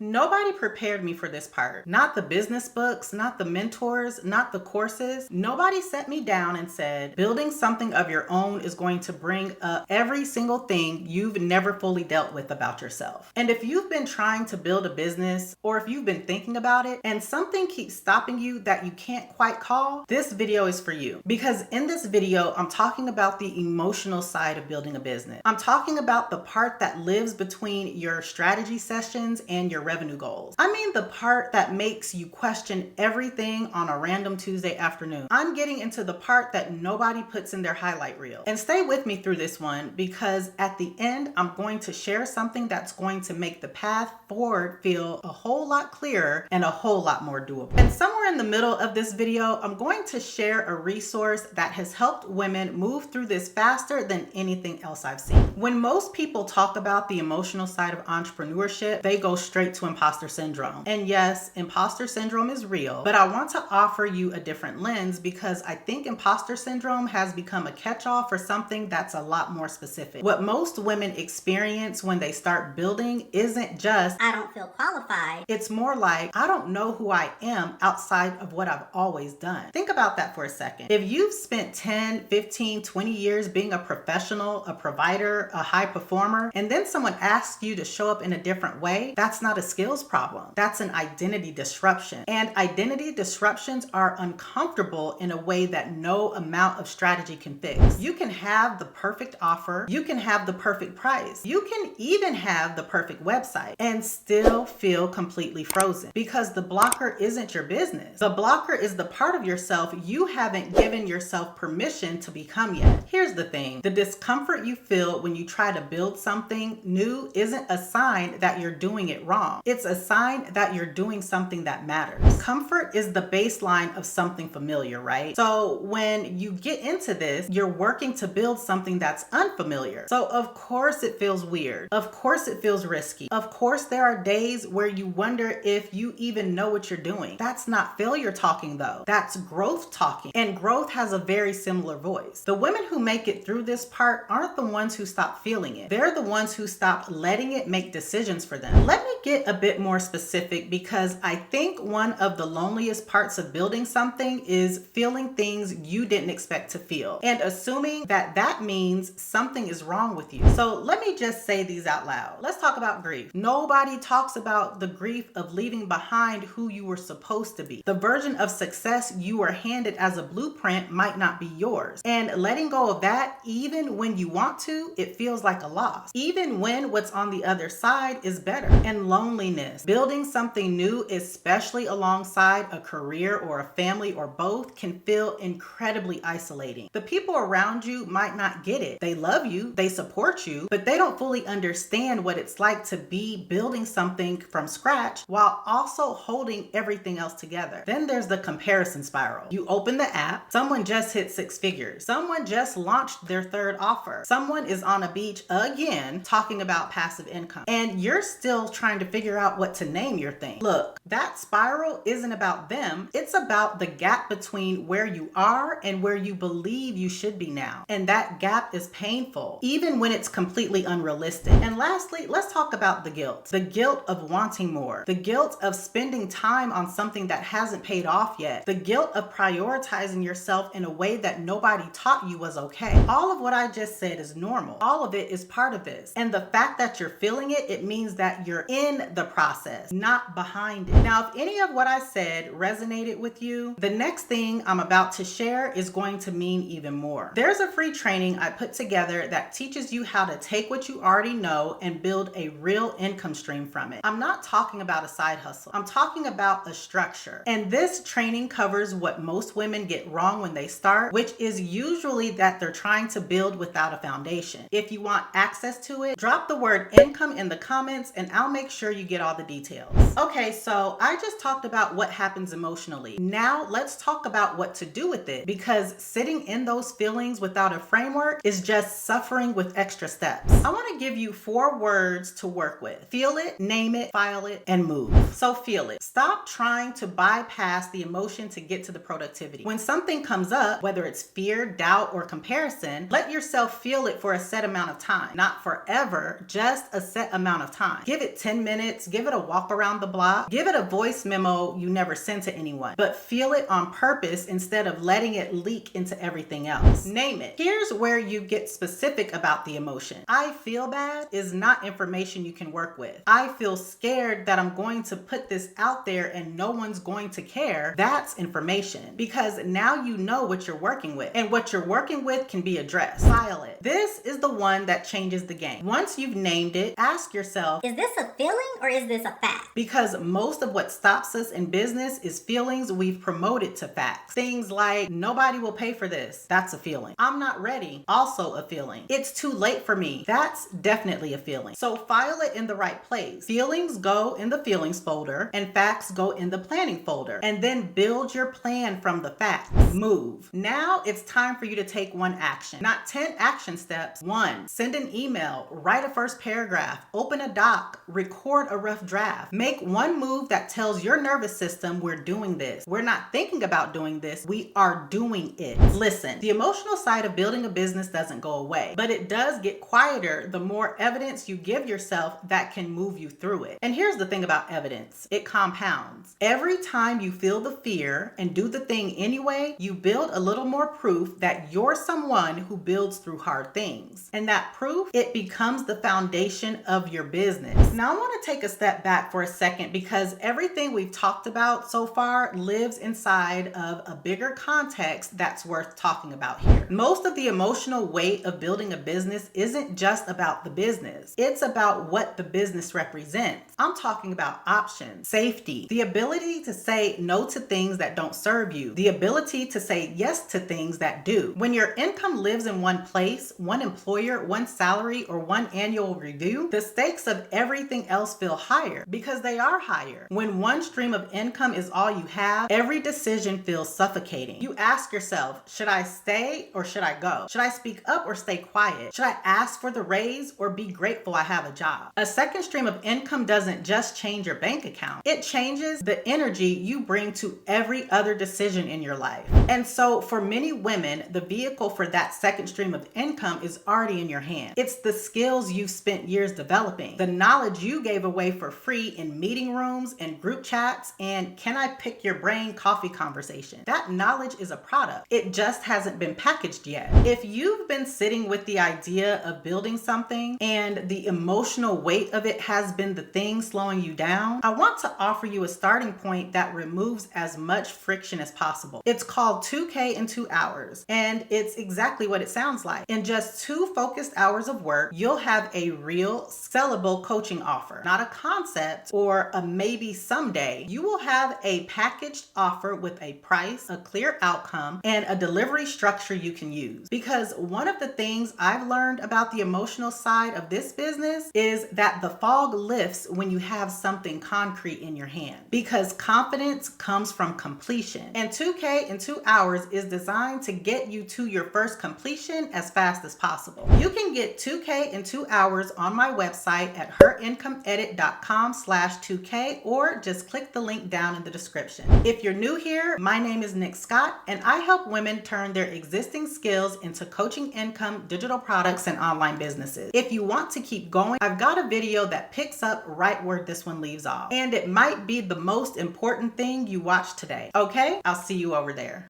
Nobody prepared me for this part. Not the business books, not the mentors, not the courses. Nobody set me down and said, building something of your own is going to bring up every single thing you've never fully dealt with about yourself. And if you've been trying to build a business, or if you've been thinking about it and something keeps stopping you that you can't quite call, this video is for you. Because in this video, I'm talking about the emotional side of building a business. I'm talking about the part that lives between your strategy sessions and your revenue goals. I mean the part that makes you question everything on a random Tuesday afternoon. I'm getting into the part that nobody puts in their highlight reel. And stay with me through this one, because at the end, I'm going to share something that's going to make the path forward feel a whole lot clearer and a whole lot more doable. And somewhere in the middle of this video, I'm going to share a resource that has helped women move through this faster than anything else I've seen. When most people talk about the emotional side of entrepreneurship, they go straight to imposter syndrome. And yes, imposter syndrome is real, but I want to offer you a different lens because I think imposter syndrome has become a catch-all for something that's a lot more specific. What most women experience when they start building isn't just, I don't feel qualified. It's more like, I don't know who I am outside of what I've always done. Think about that for a second. If you've spent 10, 15, 20 years being a professional, a provider, a high performer, and then someone asks you to show up in a different way, that's not a skills problem. That's an identity disruption. And identity disruptions are uncomfortable in a way that no amount of strategy can fix. You can have the perfect offer, you can have the perfect price, you can even have the perfect website and still feel completely frozen because the blocker isn't your business. The blocker is the part of yourself you haven't given yourself permission to become yet. Here's the thing, the discomfort you feel when you try to build something new isn't a sign that you're doing it wrong. It's a sign that you're doing something that matters. Comfort is the baseline of something familiar, right? So when you get into this, you're working to build something that's unfamiliar. So of course it feels weird. Of course it feels risky. Of course there are days where you wonder if you even know what you're doing. That's not failure talking though. That's growth talking. And growth has a very similar voice. The women who make it through this part aren't the ones who stop feeling it. They're the ones who stop letting it make decisions for them. Let me get a bit more specific because I think one of the loneliest parts of building something is feeling things you didn't expect to feel and assuming that that means something is wrong with you. So let me just say these out loud. Let's talk about grief. Nobody talks about the grief of leaving behind who you were supposed to be. The version of success you were handed as a blueprint might not be yours. And letting go of that, even when you want to, it feels like a loss. Even when what's on the other side is better. And loneliness. Building something new, especially alongside a career or a family or both, can feel incredibly isolating. The people around you might not get it. They love you, they support you, but they don't fully understand what it's like to be building something from scratch while also holding everything else together. Then there's the comparison spiral. You open the app, someone just hit 6 figures. Someone just launched their 3rd offer. Someone is on a beach again talking about passive income. And you're still trying to figure out what to name your thing. Look, that spiral isn't about them. It's about the gap between where you are and where you believe you should be now. And that gap is painful, even when it's completely unrealistic. And lastly, let's talk about the guilt. The guilt of wanting more. The guilt of spending time on something that hasn't paid off yet. The guilt of prioritizing yourself in a way that nobody taught you was okay. All of what I just said is normal. All of it is part of this. And the fact that you're feeling it, it means that you're in the process, not behind it. Now, if any of what I said resonated with you, the next thing I'm about to share is going to mean even more. There's a free training I put together that teaches you how to take what you already know and build a real income stream from it. I'm not talking about a side hustle. I'm talking about a structure. And this training covers what most women get wrong when they start, which is usually that they're trying to build without a foundation. If you want access to it, drop the word income in the comments and I'll make sure you get all the details. Okay, so I just talked about what happens emotionally. Now let's talk about what to do with it, because sitting in those feelings without a framework is just suffering with extra steps. I want to give you 4 words to work with. Feel it, name it, file it, and move. So feel it. Stop trying to bypass the emotion to get to the productivity. When something comes up, whether it's fear, doubt, or comparison, let yourself feel it for a set amount of time. Not forever, just a set amount of time. Give it 10 minutes, minutes, give it a walk around the block, give it a voice memo you never sent to anyone, but feel it on purpose instead of letting it leak into everything else. Name it. Here's where you get specific about the emotion. I feel bad is not information you can work with. I feel scared that I'm going to put this out there and no one's going to care. That's information, because now you know what you're working with, and what you're working with can be addressed. File it. This is the one that changes the game. Once you've named it, ask yourself, is this a feeling or is this a fact? Because most of what stops us in business is feelings we've promoted to facts. Things like, nobody will pay for this. That's a feeling. I'm not ready. Also a feeling. It's too late for me. That's definitely a feeling. So file it in the right place. Feelings go in the feelings folder and facts go in the planning folder. And then build your plan from the facts. Move. Now it's time for you to take one action. Not 10 action steps. 1. Send an email. Write a first paragraph. Open a doc. Record a rough draft. Make one move that tells your nervous system we're doing this. We're not thinking about doing this. We are doing it. Listen, the emotional side of building a business doesn't go away, but it does get quieter the more evidence you give yourself that can move you through it. And here's the thing about evidence. It compounds. Every time you feel the fear and do the thing anyway, you build a little more proof that you're someone who builds through hard things. And that proof, it becomes the foundation of your business. Now I want to take a step back for a second, because everything we've talked about so far lives inside of a bigger context that's worth talking about here. Most of the emotional weight of building a business isn't just about the business. It's about what the business represents. I'm talking about options, safety, the ability to say no to things that don't serve you, the ability to say yes to things that do. When your income lives in one place, one employer, one salary, or one annual review, the stakes of everything else feel higher, because they are higher. When one stream of income is all you have, every decision feels suffocating. You ask yourself, should I stay or should I go? Should I speak up or stay quiet? Should I ask for the raise or be grateful I have a job? A second stream of income doesn't just change your bank account. It changes the energy you bring to every other decision in your life. And so for many women, the vehicle for that second stream of income is already in your hand. It's the skills you've spent years developing, the knowledge you gave away for free in meeting rooms and group chats and can I pick your brain coffee conversation. That knowledge is a product. It just hasn't been packaged yet. If you've been sitting with the idea of building something and the emotional weight of it has been the thing slowing you down, I want to offer you a starting point that removes as much friction as possible. It's called 2K in 2 hours, and it's exactly what it sounds like. In just 2 focused hours of work, you'll have a real sellable coaching offer, not a concept or a maybe someday. You will have a packaged offer with a price, a clear outcome, and a delivery structure you can use. Because one of the things I've learned about the emotional side of this business is that the fog lifts when you have something concrete in your hand, because confidence comes from completion. And 2K in 2 hours is designed to get you to your first completion as fast as possible. You can get 2K in 2 hours on my website at herincomeedit.com/2K, or just click the link down in the description. If you're new here, my name is Nick Scott, and I help women turn their existing skills into coaching income, digital products, and online businesses. If you want to keep going, I've got a video that picks up right where this one leaves off, and it might be the most important thing you watch today. Okay, I'll see you over there.